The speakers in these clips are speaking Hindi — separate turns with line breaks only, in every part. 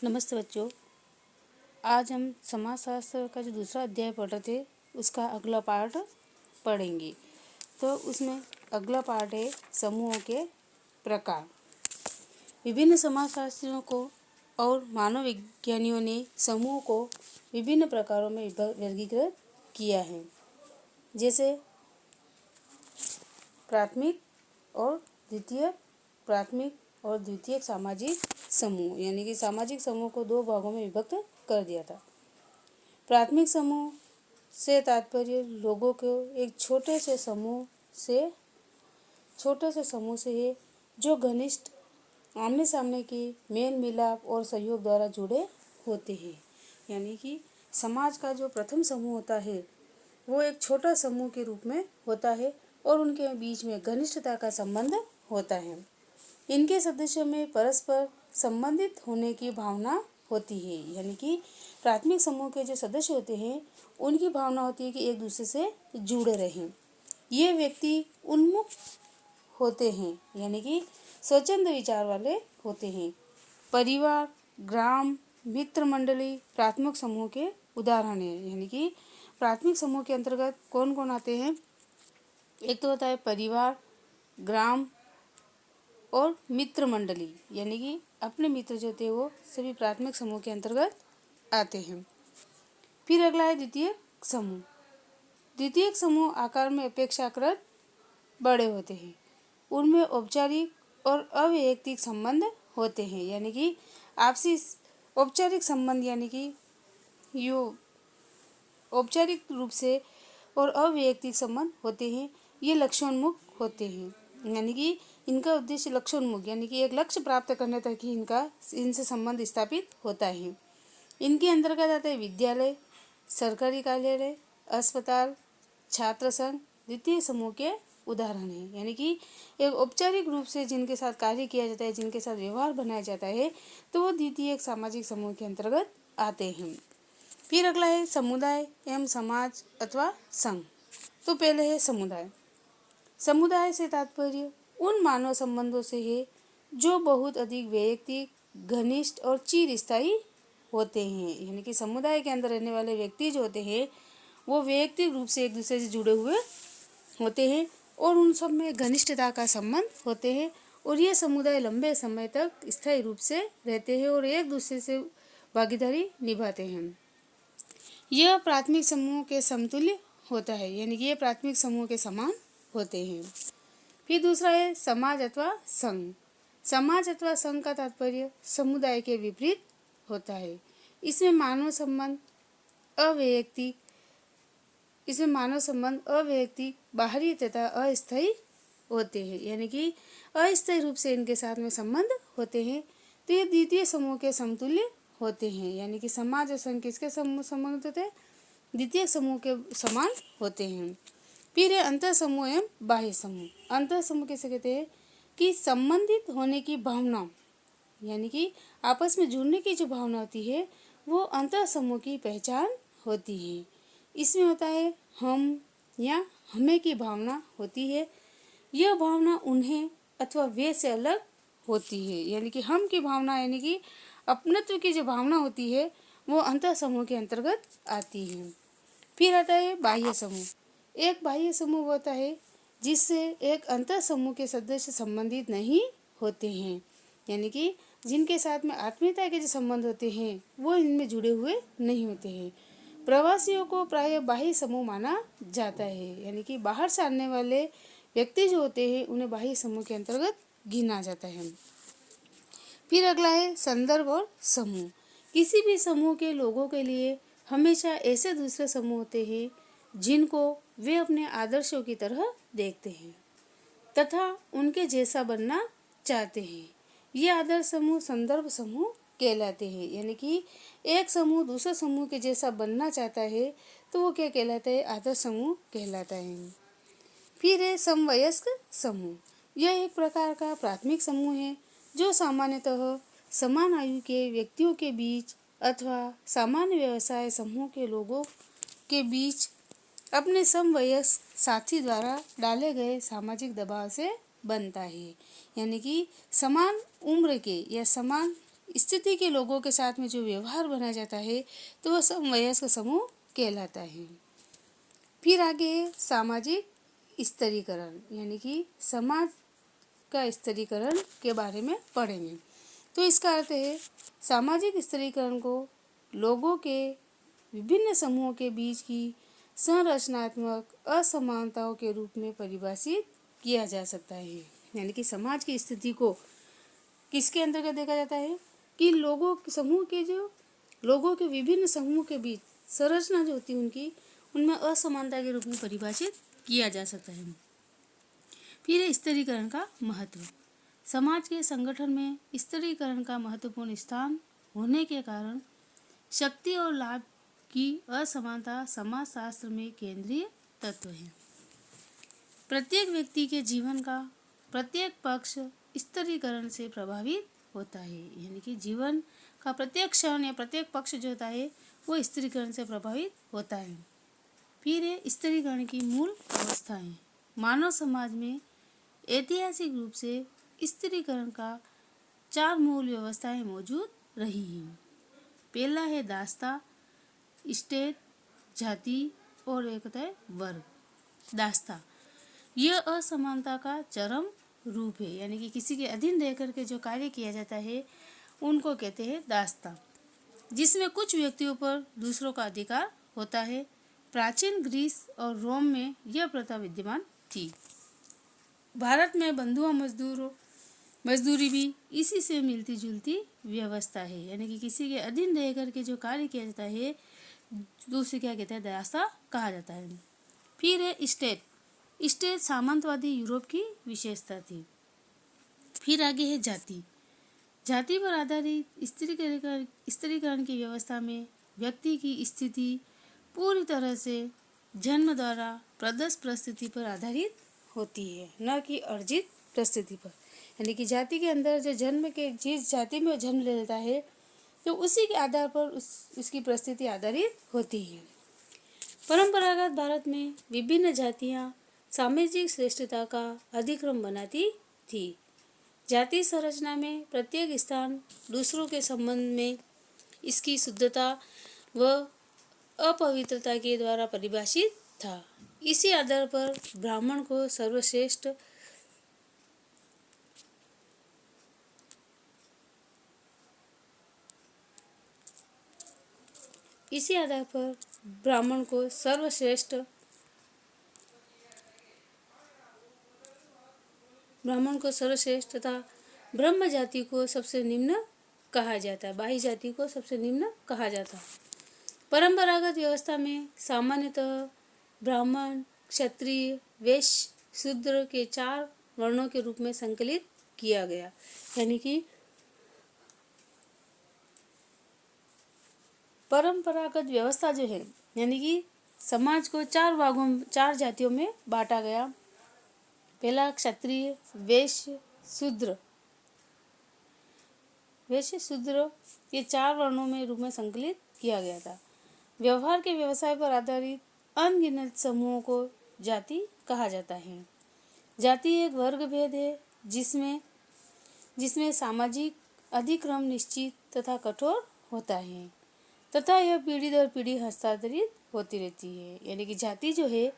नमस्ते बच्चों। आज हम समाजशास्त्र का जो दूसरा अध्याय पढ़ रहे थे उसका अगला पार्ट पढ़ेंगे। तो उसमें अगला पार्ट है समूहों के प्रकार। विभिन्न समाजशास्त्रियों को और मानव विज्ञानियों ने समूहों को विभिन्न प्रकारों में वर्गीकृत किया है, जैसे प्राथमिक और द्वितीयक सामाजिक समूह, यानी कि सामाजिक समूह को दो भागों में विभक्त कर दिया था। प्राथमिक समूह से तात्पर्य लोगों को एक छोटे से समूह से है जो घनिष्ठ आमने सामने की मेल मिलाप और सहयोग द्वारा जुड़े होते हैं। यानी कि समाज का जो प्रथम समूह होता है वो एक छोटा समूह के रूप में होता है और उनके बीच में घनिष्ठता का संबंध होता है। इनके सदस्यों में परस्पर संबंधित होने की भावना होती है। यानी कि प्राथमिक समूह के जो सदस्य होते हैं उनकी भावना होती है कि एक दूसरे से जुड़े रहें। ये व्यक्ति उन्मुख होते हैं, यानी कि स्वच्छंद विचार वाले होते हैं। परिवार, ग्राम, मित्र मंडली प्राथमिक समूह के उदाहरण हैं। यानी कि प्राथमिक समूह के अंतर्गत कौन कौन आते हैं? एक तो होता है परिवार, ग्राम और मित्र मंडली, यानी कि अपने मित्र जो होते हैं वो सभी प्राथमिक समूह के अंतर्गत आते हैं। फिर अगला है द्वितीयक समूह। द्वितीयक समूह आकार में अपेक्षाकृत बड़े होते हैं। उनमें औपचारिक और अवैयक्तिक संबंध होते हैं। यानी कि आपसी औपचारिक संबंध, यानी कि यो औपचारिक रूप से और अवैयक्तिक संबंध होते हैं। ये लक्ष्योन्मुख होते हैं, यानी कि इनका उद्देश्य लक्ष्योन्मुख, यानी कि एक लक्ष्य प्राप्त करने तक ही इनसे संबंध स्थापित होता है। इनके अंतर्गत आते हैं विद्यालय, सरकारी कार्यालय, अस्पताल, छात्र संघ द्वितीय समूह के उदाहरण हैं। यानी कि एक औपचारिक रूप से जिनके साथ कार्य किया जाता है, जिनके साथ व्यवहार बनाया जाता है, तो वो द्वितीय सामाजिक समूह के अंतर्गत आते हैं। फिर अगला है समुदाय एवं समाज अथवा संघ। तो पहले है समुदाय। समुदाय से तात्पर्य उन मानव संबंधों से है जो बहुत अधिक वैयक्तिक, घनिष्ठ और चिरस्थायी होते हैं। यानी कि समुदाय के अंदर रहने वाले व्यक्ति जो होते हैं वो वैयक्तिक रूप से एक दूसरे से जुड़े हुए होते हैं और उन सब में घनिष्ठता का संबंध होते हैं और ये समुदाय लंबे समय तक स्थायी रूप से रहते हैं और एक दूसरे से भागीदारी निभाते हैं। यह प्राथमिक समूह के समतुल्य होता है, यानी कि ये प्राथमिक समूह के समान होते हैं। फिर दूसरा है समाज अथवा संघ। समाज अथवा संघ का तात्पर्य समुदाय के विपरीत होता है। इसमें मानव संबंध अवैयक्तिक, बाहरी तथा अस्थायी होते हैं। यानी कि अस्थायी रूप से इनके साथ में संबंध होते हैं। तो ये द्वितीय समूह के समतुल्य होते हैं। यानी कि समाज और संघ किसके संबंध होते हैं? द्वितीय समूह के समान होते हैं। फिर है अंतर समूह एवं बाह्य समूह। अंतर समूह किसे कहते हैं? कि संबंधित होने की भावना, यानी कि आपस में जुड़ने की जो भावना होती है वो अंतर समूह की पहचान होती है। इसमें होता है हम या हमें की भावना होती है। यह भावना उन्हें अथवा वे से अलग होती है। यानी कि हम की भावना, यानी कि अपनत्व की जो भावना होती है वो अंतर समूह के अंतर्गत आती है। फिर आता है बाह्य समूह। एक बाह्य समूह होता है जिससे एक अंतर समूह के सदस्य संबंधित नहीं होते हैं। यानी कि जिनके साथ में आत्मीयता के जो संबंध होते हैं वो इनमें जुड़े हुए नहीं होते हैं। प्रवासियों को प्रायः बाह्य समूह माना जाता है। यानी कि बाहर से आने वाले व्यक्ति जो होते हैं उन्हें बाह्य समूह के अंतर्गत गिना जाता है। फिर अगला है संदर्भ और समूह। किसी भी समूह के लोगों के लिए हमेशा ऐसे दूसरे समूह होते हैं जिनको वे अपने आदर्शों की तरह देखते हैं तथा उनके जैसा बनना चाहते हैं। ये आदर्श समूह संदर्भ समूह कहलाते हैं। यानी कि एक समूह दूसरे समूह के जैसा बनना चाहता है तो वो क्या कहलाता है? आदर्श समूह कहलाता है। फिर है समवयस्क समूह। यह एक प्रकार का प्राथमिक समूह है जो सामान्यतः समान आयु के व्यक्तियों के बीच अथवा सामान्य व्यवसाय समूह के लोगों के बीच अपने समवयस्क साथी द्वारा डाले गए सामाजिक दबाव से बनता है। यानी कि समान उम्र के या समान स्थिति के लोगों के साथ में जो व्यवहार बनाया जाता है तो वह समवयस्क समूह कहलाता है। फिर आगे है सामाजिक स्तरीकरण, यानी कि समाज का स्तरीकरण के बारे में पढ़ेंगे। तो इसका अर्थ है सामाजिक स्तरीकरण को लोगों के विभिन्न समूहों के बीच की संरचनात्मक असमानताओं के रूप में परिभाषित किया जा सकता है। यानी कि समाज की स्थिति को किसके अंतर्गत देखा जाता है कि लोगों के विभिन्न समूह के बीच संरचना जो होती है उनकी, उनमें असमानता के रूप में परिभाषित किया जा सकता है। फिर है स्तरीकरण का महत्व। समाज के संगठन में स्तरीकरण का महत्वपूर्ण स्थान होने के कारण शक्ति और लाभ की असमानता समाजशास्त्र में केंद्रीय तत्व है। प्रत्येक व्यक्ति के जीवन का प्रत्येक पक्ष स्तरीकरण से प्रभावित होता है। यानी कि जीवन का प्रत्येक क्षण या प्रत्येक पक्ष जो होता है वो स्तरीकरण से प्रभावित होता है। फिर है स्तरीकरण की मूल अवस्थाएं। मानव समाज में ऐतिहासिक रूप से स्तरीकरण का 4 मूल व्यवस्थाएं मौजूद रही हैं। पहला है दास्ता, स्टेट, जाति और एक होता है वर्ग। दास्ता यह असमानता का चरम रूप है। यानी कि किसी के अधीन रह करके जो कार्य किया जाता है उनको कहते हैं दास्ता, जिसमें कुछ व्यक्तियों पर दूसरों का अधिकार होता है। प्राचीन ग्रीस और रोम में यह प्रथा विद्यमान थी। भारत में बंधुआ मजदूरी भी इसी से मिलती जुलती व्यवस्था है। यानी कि किसी के अधीन रह करके जो कार्य किया जाता है दूसरे क्या कहते हैं दास्ता कहा जाता है। फिर है स्टेट। स्टेट सामंतवादी यूरोप की विशेषता थी। फिर आगे है जाति। जाति पर आधारित स्त्रीकरण की व्यवस्था में व्यक्ति की स्थिति पूरी तरह से जन्म द्वारा प्रदत्त परिस्थिति पर आधारित होती है, न कि अर्जित परिस्थिति पर। यानी कि जाति के अंदर जो जिस जाति में जन्म ले लेता है तो उसी के आधार पर उसकी परिस्थिति आधारित होती है। परंपरागत भारत में विभिन्न जातियां सामाजिक श्रेष्ठता का अधिक्रम बनाती थी। जाति संरचना में प्रत्येक स्थान दूसरों के संबंध में इसकी शुद्धता व अपवित्रता के द्वारा परिभाषित था। इसी आधार पर ब्राह्मण को सर्वश्रेष्ठ तथा ब्रह्म जाति को सबसे निम्न कहा जाता है, बाह्य जाति को सबसे निम्न कहा जाता है। परंपरागत व्यवस्था में सामान्यतः ब्राह्मण, क्षत्रिय, वैश्य, शूद्र के 4 वर्णों के रूप में संकलित किया गया। यानी कि परंपरागत व्यवस्था जो है, यानी कि समाज को 4 जातियों में बांटा गया। पहला क्षत्रिय, वैश्य, शूद्र ये 4 वर्णों में रूप में संकलित किया गया था। व्यवहार के व्यवसाय पर आधारित अनगिनत समूहों को जाति कहा जाता है। जाति एक वर्ग भेद है जिसमें सामाजिक अधिक्रम निश्चित तथा कठोर होता है तथा यह पीढ़ी दर पीढ़ी हस्तांतरित होती रहती है। यानी कि जाति जो है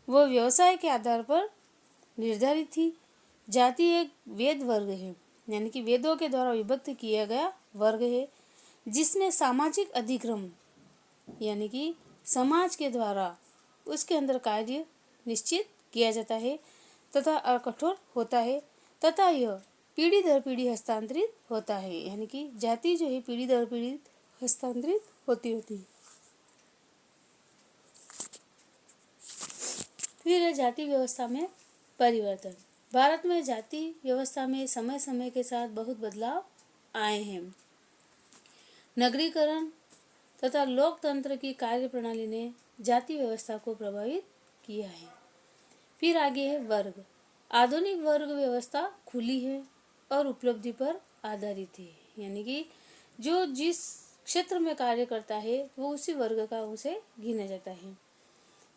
वह व्यवसाय के आधार पर निर्धारित थी। जाति एक वेद वर्ग है, यानी कि वेदों के द्वारा विभक्त किया गया वर्ग है जिसमें सामाजिक अधिक्रम यानी कि समाज के द्वारा उसके अंदर कार्य निश्चित किया जाता है तथा अकठोर होता है तथा यह पीढ़ी दर पीढ़ी हस्तांतरित होता है। यानी कि जाति जो है पीढ़ी दर पीढ़ी हस्तांतरित होती है। फिर है जाति व्यवस्था में परिवर्तन। भारत में जाति व्यवस्था में समय समय के साथ बहुत बदलाव आए हैं। नगरीकरण तथा लोकतंत्र की कार्य प्रणाली ने जाति व्यवस्था को प्रभावित किया है। फिर आगे है वर्ग। आधुनिक वर्ग व्यवस्था खुली है और उपलब्धि पर आधारित है। यानी कि जो जिस क्षेत्र में कार्य करता है वो उसी वर्ग का उसे गिना जाता है।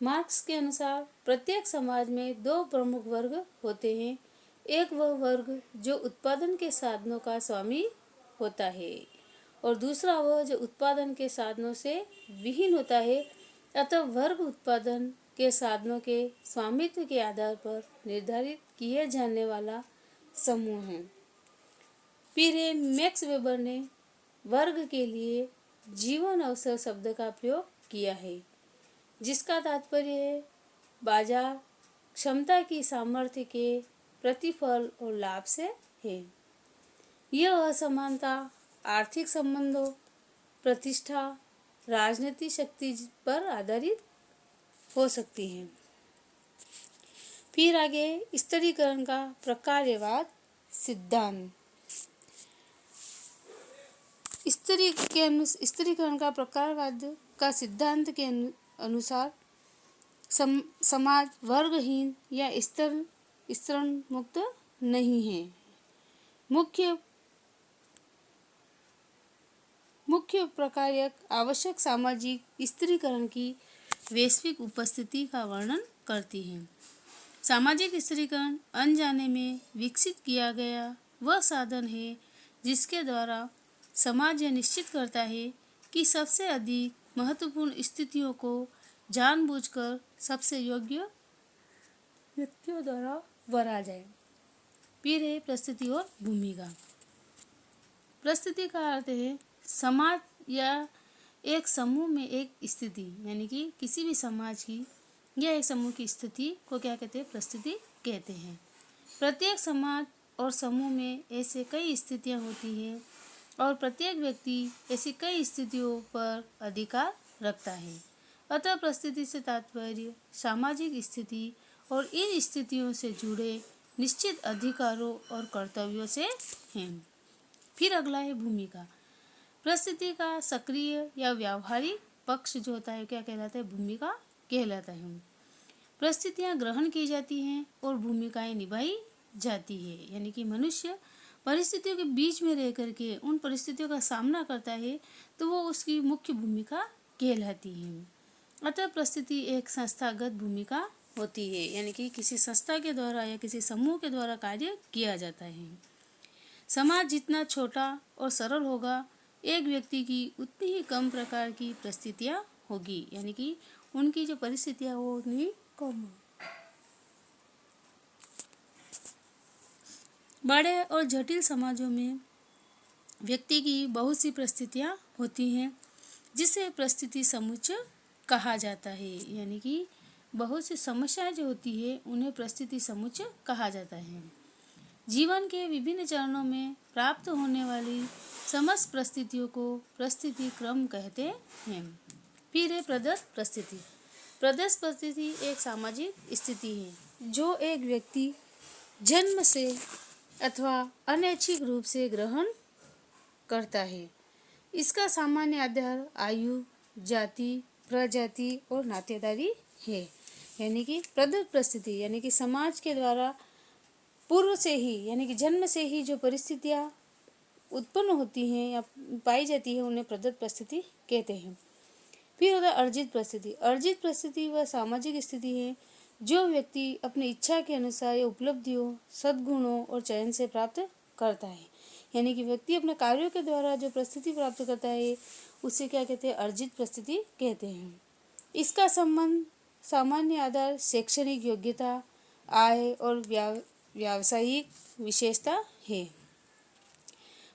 मार्क्स के अनुसार प्रत्येक समाज में 2 प्रमुख वर्ग होते हैं। एक वह वर्ग जो उत्पादन के साधनों का स्वामी होता है, और दूसरा वह जो उत्पादन के साधनों से विहीन होता है। अतः वर्ग उत्पादन के साधनों के स्वामित्व के आधार पर निर्धारित किए जाने वाला समूह है। फिर मैक्स वेबर ने वर्ग के लिए जीवन अवसर शब्द का प्रयोग किया है, जिसका तात्पर्य है बाजार क्षमता की सामर्थ्य के प्रतिफल और लाभ से है। यह असमानता आर्थिक संबंधों, प्रतिष्ठा, राजनीतिक शक्ति पर आधारित हो सकती है। फिर आगे स्थिरीकरण का प्रकार्यवाद सिद्धांत। स्थिरीकरण का प्रकारवाद का सिद्धांत के अनुसार समाज वर्गहीन या स्तरण मुक्त नहीं है। मुख्य प्रकार्यक आवश्यक सामाजिक स्थिरीकरण की वैश्विक उपस्थिति का वर्णन करती है। सामाजिक स्थिरीकरण अनजाने में विकसित किया गया वह साधन है जिसके द्वारा समाज यह निश्चित करता है कि सबसे अधिक महत्वपूर्ण स्थितियों को जानबूझकर सबसे योग्य व्यक्तियों द्वारा वरा जाए। फिर है परिस्थिति और भूमिका। परिस्थिति का अर्थ है समाज या एक समूह में एक स्थिति, यानी कि किसी भी समाज की या एक समूह की स्थिति को क्या कहते हैं? परिस्थिति कहते हैं। प्रत्येक समाज और समूह में ऐसे कई स्थितियां होती हैं और प्रत्येक व्यक्ति ऐसी कई स्थितियों पर अधिकार रखता है। अतः परिस्थिति से तात्पर्य सामाजिक स्थिति और इन स्थितियों से जुड़े निश्चित अधिकारों और कर्तव्यों से हैं। फिर अगला है भूमिका। परिस्थिति का सक्रिय या व्यावहारिक पक्ष जो होता है क्या कहलाता है? भूमिका कहलाता है। परिस्थितियां ग्रहण की जाती हैं और भूमिकाएं निभाई जाती है, यानी कि मनुष्य परिस्थितियों के बीच में रह करके उन परिस्थितियों का सामना करता है तो वो उसकी मुख्य भूमिका कहलाती है। अतः परिस्थिति एक संस्थागत भूमिका होती है, यानी कि किसी संस्था के द्वारा या किसी समूह के द्वारा कार्य किया जाता है। समाज जितना छोटा और सरल होगा, एक व्यक्ति की उतनी ही कम प्रकार की परिस्थितियां होगी, यानी कि उनकी जो परिस्थितियां वो उतनी कम। बड़े और जटिल समाजों में व्यक्ति की बहुत सी परिस्थितियां होती हैं, जिसे परिस्थिति समुच्चय कहा जाता है, यानी कि बहुत सी समस्याएं जो होती है उन्हें परिस्थिति समुच्चय कहा जाता है। जीवन के विभिन्न चरणों में प्राप्त होने वाली समस्त परिस्थितियों को परिस्थिति क्रम कहते हैं। फिर है प्रदत्त परिस्थिति। प्रदत्त परिस्थिति एक सामाजिक स्थिति है जो एक व्यक्ति जन्म से अथवा अनैच्छिक रूप से ग्रहण करता है। इसका सामान्य आधार आयु, जाति, प्रजाति और नातेदारी है, यानी कि प्रदत्त परिस्थिति यानी कि समाज के द्वारा पूर्व से ही यानी कि जन्म से ही जो परिस्थितियां उत्पन्न होती हैं या पाई जाती है उन्हें प्रदत्त परिस्थिति कहते हैं। फिर होता है अर्जित परिस्थिति। अर्जित परिस्थिति वह सामाजिक स्थिति है जो व्यक्ति अपनी इच्छा के अनुसार या उपलब्धियों, सद्गुणों और चयन से प्राप्त करता है, यानी कि व्यक्ति अपने कार्यों के द्वारा जो परिस्थिति प्राप्त करता है उसे क्या कहते हैं? अर्जित परिस्थिति कहते हैं। इसका संबंध सामान्य आधार शैक्षणिक योग्यता, आय और व्यावसायिक विशेषता है।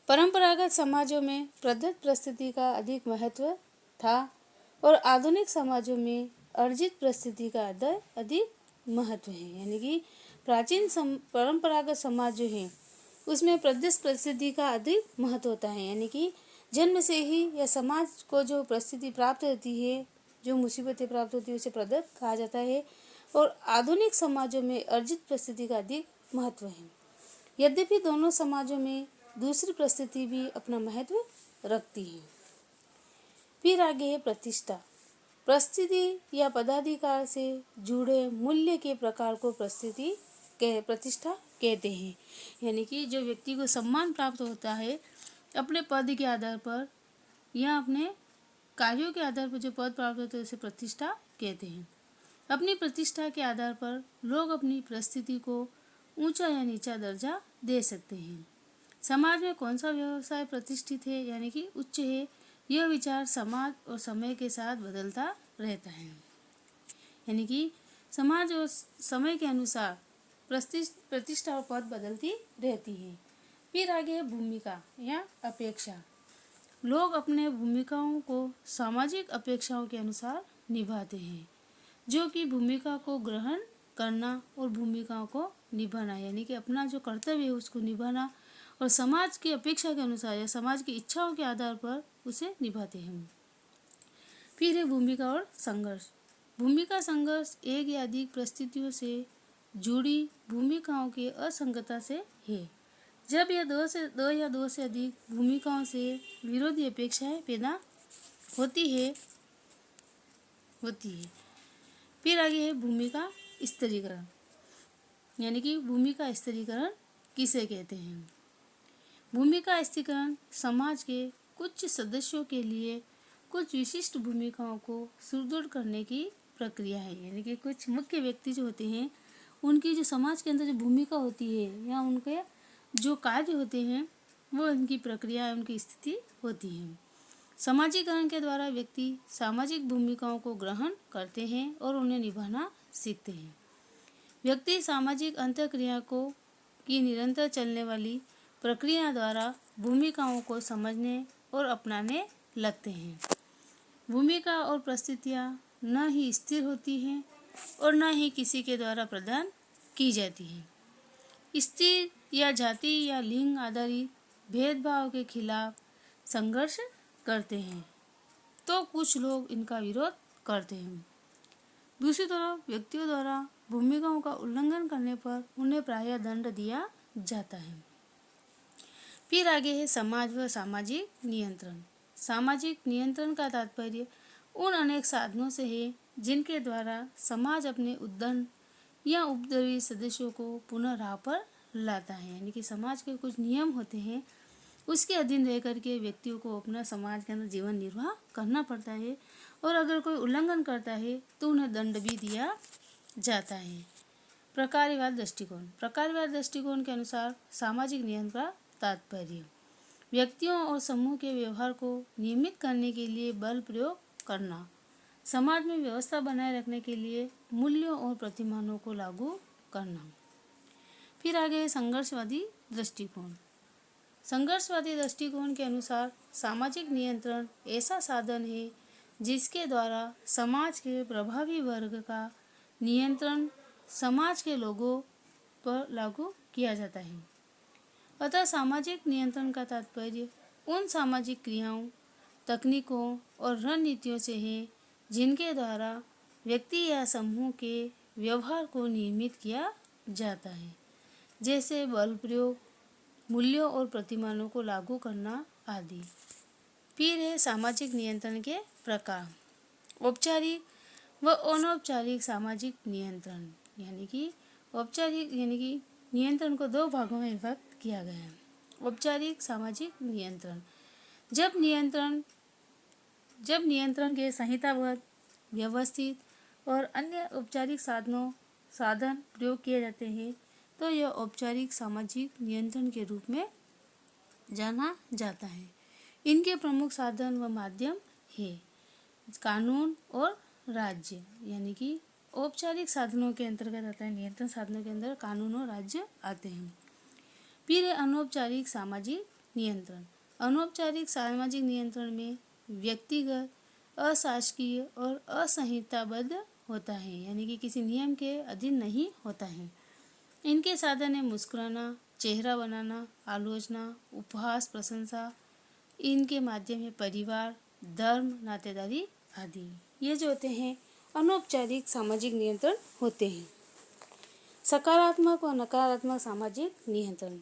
परंपरागत समाजों में प्रदत्त परिस्थिति का अधिक महत्व था और आधुनिक समाजों में अर्जित परिस्थिति का अधिक महत्व है, यानी कि प्राचीन परंपरागत समाज जो है उसमें प्रदत्त परिस्थिति का अधिक महत्व होता है, यानी कि जन्म से ही या समाज को जो परिस्थिति प्राप्त होती है, जो मुसीबतें प्राप्त होती है उसे प्रदत्त कहा जाता है। और आधुनिक समाजों में अर्जित परिस्थिति का अधिक महत्व है। यद्यपि दोनों समाजों में दूसरी परिस्थिति भी अपना महत्व रखती है। फिर आगे है प्रतिष्ठा। परिस्थिति या पदाधिकार से जुड़े मूल्य के प्रकार को प्रतिष्ठा कहते हैं, यानी कि जो व्यक्ति को सम्मान प्राप्त होता है अपने पद के आधार पर या अपने कार्यों के आधार पर जो पद प्राप्त होते हैं उसे प्रतिष्ठा कहते हैं। अपनी प्रतिष्ठा के आधार पर लोग अपनी परिस्थिति को ऊंचा या नीचा दर्जा दे सकते हैं। समाज में कौन सा व्यवसाय प्रतिष्ठित है यानी कि उच्च है, यह विचार समाज और समय के साथ बदलता रहता है। यानी कि समाज और समय के अनुसार प्रतिष्ठा और पद बदलती रहती है। फिर आगे है भूमिका या अपेक्षा। लोग अपने भूमिकाओं को सामाजिक अपेक्षाओं के अनुसार निभाते हैं, जो कि भूमिका को ग्रहण करना और भूमिकाओं को निभाना, यानी कि अपना जो कर्तव्य है उसको निभाना और समाज की अपेक्षा के अनुसार या समाज की इच्छाओं के आधार पर उसे निभाते हैं। फिर है भूमिका और संघर्ष। भूमिका संघर्ष एक या अधिक परिस्थितियों से जुड़ी भूमिकाओं की असंगतता से है। जब यह दो या दो से अधिक भूमिकाओं से विरोधी अपेक्षाएं पैदा होती है। फिर आगे है भूमिका स्तरीकरण, यानी कि भूमिका स्तरीकरण किसे कहते हैं। भूमिका स्तरीकरण समाज के कुछ सदस्यों के लिए कुछ विशिष्ट भूमिकाओं को सुदृढ़ करने की प्रक्रिया है, यानी कि कुछ मुख्य व्यक्ति जो होते हैं उनकी जो समाज के अंदर जो भूमिका होती है या उनके जो कार्य होते हैं वो उनकी प्रक्रिया उनकी स्थिति होती है। समाजीकरण के द्वारा व्यक्ति सामाजिक भूमिकाओं को ग्रहण करते हैं और उन्हें निभाना सीखते हैं। व्यक्ति सामाजिक अंतःक्रिया की निरंतर चलने वाली प्रक्रिया द्वारा भूमिकाओं को समझने और अपनाने लगते हैं। भूमिका और परिस्थितियाँ न ही स्थिर होती हैं और न ही किसी के द्वारा प्रदान की जाती हैं। स्थिर या जाति या लिंग आधारित भेदभाव के खिलाफ संघर्ष करते हैं तो कुछ लोग इनका विरोध करते हैं। दूसरी तरफ व्यक्तियों द्वारा भूमिकाओं का उल्लंघन करने पर उन्हें प्रायः दंड दिया जाता है। फिर आगे है समाज व सामाजिक नियंत्रण। सामाजिक नियंत्रण का तात्पर्य उन अनेक साधनों से है जिनके द्वारा समाज अपने उद्दंड या उपद्रवी सदस्यों को पुनः राह पर लाता है, यानी कि समाज के कुछ नियम होते हैं उसके अधीन रह करके व्यक्तियों को अपना समाज के अंदर जीवन निर्वाह करना पड़ता है और अगर कोई उल्लंघन करता है तो उन्हें दंड भी दिया जाता है। प्रकारवाद दृष्टिकोण। प्रकारवाद दृष्टिकोण के अनुसार सामाजिक नियम का तात्पर्य व्यक्तियों और समूह के व्यवहार को नियमित करने के लिए बल प्रयोग करना, समाज में व्यवस्था बनाए रखने के लिए मूल्यों और प्रतिमानों को लागू करना। फिर आगे संघर्षवादी दृष्टिकोण। संघर्षवादी दृष्टिकोण के अनुसार सामाजिक नियंत्रण ऐसा साधन है जिसके द्वारा समाज के प्रभावी वर्ग का नियंत्रण समाज के लोगों पर लागू किया जाता है। अतः सामाजिक नियंत्रण का तात्पर्य उन सामाजिक क्रियाओं, तकनीकों और रणनीतियों से है जिनके द्वारा व्यक्ति या समूह के व्यवहार को नियमित किया जाता है, जैसे बल प्रयोग, मूल्यों और प्रतिमानों को लागू करना आदि। फिर है सामाजिक नियंत्रण के प्रकार। औपचारिक व अनौपचारिक सामाजिक नियंत्रण, यानी कि औपचारिक यानी कि नियंत्रण को दो भागों में विभक्त किया गया है। औपचारिक सामाजिक नियंत्रण जब नियंत्रण के संहिताबद्ध, व्यवस्थित और अन्य औपचारिक साधन प्रयोग किए जाते हैं तो यह औपचारिक सामाजिक नियंत्रण के रूप में जाना जाता है। इनके प्रमुख साधन व माध्यम है कानून और राज्य, यानी कि औपचारिक साधनों के अंतर्गत आता है, नियंत्रण साधनों के अंदर कानून और राज्य आते हैं। फिर अनौपचारिक सामाजिक नियंत्रण। अनौपचारिक सामाजिक नियंत्रण में व्यक्तिगत, अशासकीय और असंहिताबद्ध होता है, यानी कि किसी नियम के अधीन नहीं होता है। इनके साधन है मुस्कुराना, चेहरा बनाना, आलोचना, उपहास, प्रशंसा। इनके माध्यम है परिवार, धर्म, नातेदारी आदि। ये जो होते हैं अनौपचारिक सामाजिक नियंत्रण होते हैं। सकारात्मक और नकारात्मक सामाजिक नियंत्रण।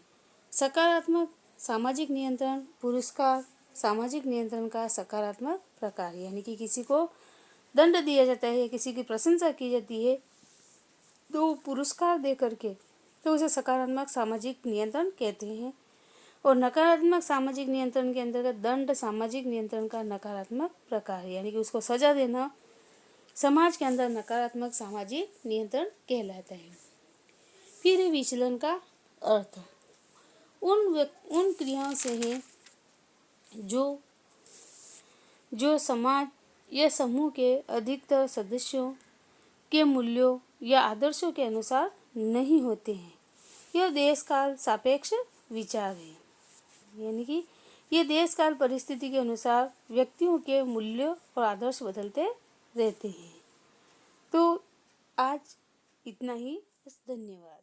सकारात्मक सामाजिक नियंत्रण पुरस्कार सामाजिक नियंत्रण का सकारात्मक प्रकार, यानी कि किसी को दंड दिया जाता है, किसी की प्रशंसा की जाती है तो पुरस्कार दे करके तो उसे सकारात्मक सामाजिक नियंत्रण कहते हैं। और नकारात्मक सामाजिक नियंत्रण के अंतर्गत दंड सामाजिक नियंत्रण का नकारात्मक प्रकार है, यानी कि उसको सजा देना समाज के अंदर नकारात्मक सामाजिक नियंत्रण कहलाता है। फिर विचलन का अर्थ। उन क्रियाओं से है जो समाज या समूह के अधिकतर सदस्यों के मूल्यों या आदर्शों के अनुसार नहीं होते हैं। यह देश काल सापेक्ष विचार है, यानी कि ये देश काल परिस्थिति के अनुसार व्यक्तियों के मूल्यों और आदर्श बदलते रहते हैं। तो आज इतना ही, बस। धन्यवाद।